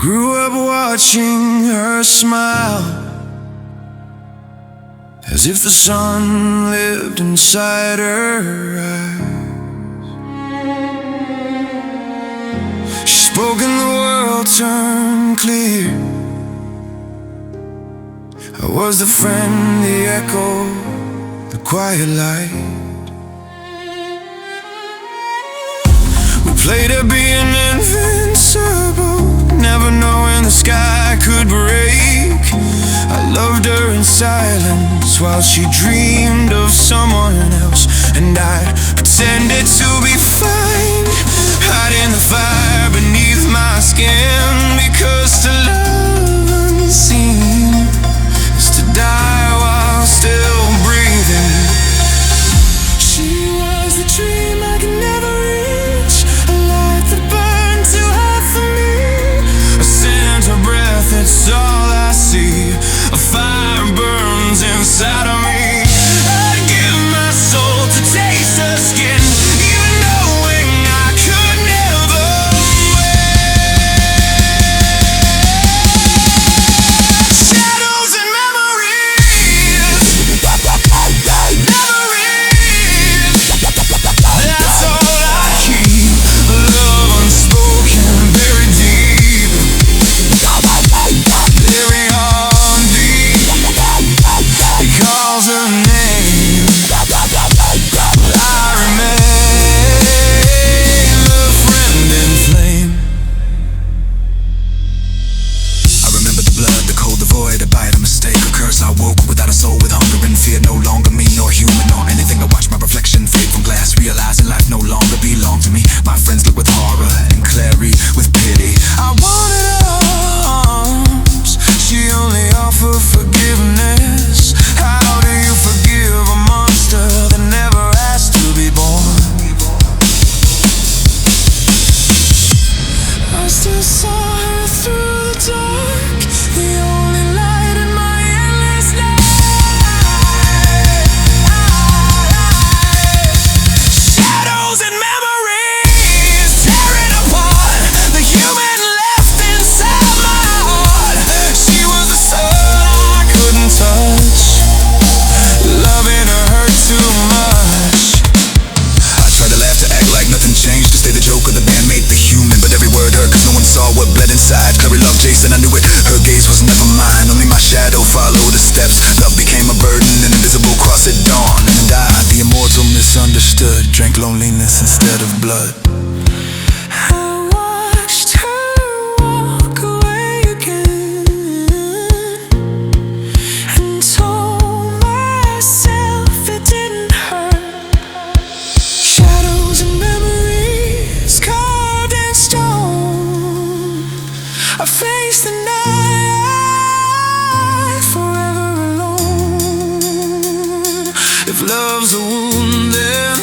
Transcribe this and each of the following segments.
Grew up watching her smile, as if the sun lived inside her eyes. She spoke and the world turned clear. I was the friend, the echo, the quiet light. We played at being invincible, never knowing the sky could break. I loved her in silence while she dreamed of someone else, and I pretended to be fine, hiding the fire beneath my skin. Because to love unseen is to die while still breathing. She was the dream I could never reach, a light that burned too hot for me. A scent of breath, it's all I see. A fire burns inside of me. I'd give my soul to taste her skin, even knowing I could never win. Shadows and memories, that's all I keep. Love unspoken, buried deep. Very heartbeat, he calls her name. I remain the friend in flame. I remember the blood, the cold, the void, a bite, a mistake, a curse. I woke without a soul, with hunger and fear, no longer me nor human nor anything. I watched my reflection fade from glass, realizing life no longer belonged to me. My friends look with horror and Clary with pity. I wanted arms, she only offered forgiveness. How do you forgive a monster that never asked to be born? I still saw her through the dark, the only light in my endless night. Shadows and memories tearing apart the human left inside my heart. She was the sun I couldn't touch, loving her hurt too much. I tried to laugh, to act like nothing changed, to stay the joke of the bandmate, the human, but every word hurt, cause no one saw what bled inside. Clary loved Jason, I knew it, her gaze was never mine. Only my shadow followed the steps. Love became a burden, an invisible cross at dawn. And I, the immortal misunderstood, drank loneliness instead of blood. I watched her walk away again, and told myself it didn't hurt. Shadows and memories carved in stone. I face the night forever alone. If love's a wound, then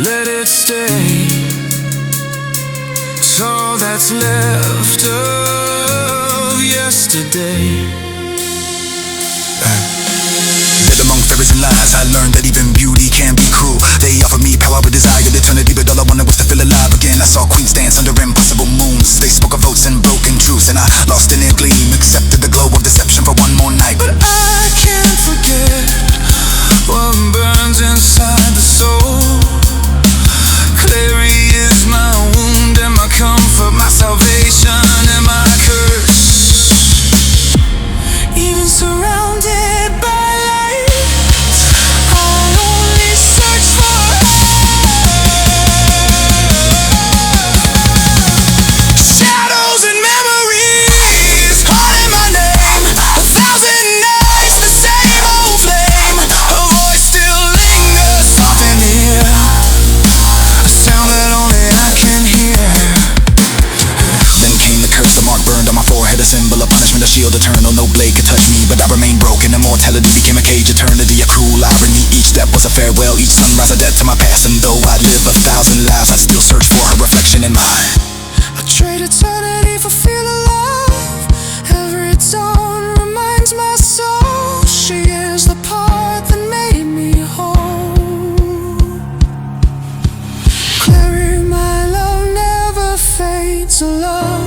let it stay. It's all that's left of yesterday. Lived among fairies and lies, I learned that even beauty can be cruel. They offered me power with desire, eternity, but all I wanted was to feel alive again. I saw queens dance under impossible moons. They spoke of oaths and broken truths, and I lost in their gleam, accepted the glow of deception for one more night. But I can't forget what burns inside the soul. Clary is my wound and my comfort, my salvation and my curse. Even surrounded by light, I only search for her. Shadows and memories calling my name. 1,000 nights, the same old flame. Her voice still lingers soft in the air, a sound that only I can hear. Then came the curse, the mark burned on my forehead, a symbol of punishment, a shield eternal. No blade could touch me, but I remained broken. Immortality became a cage, eternity a cruel irony. Each step was a farewell, each sunrise a death to my past. And though I'd live 1,000 lives, I'd still search for her reflection in mine. I trade eternity for feel alive. Every dawn reminds my soul she is the part that made me whole. Clary, my love never fades. Love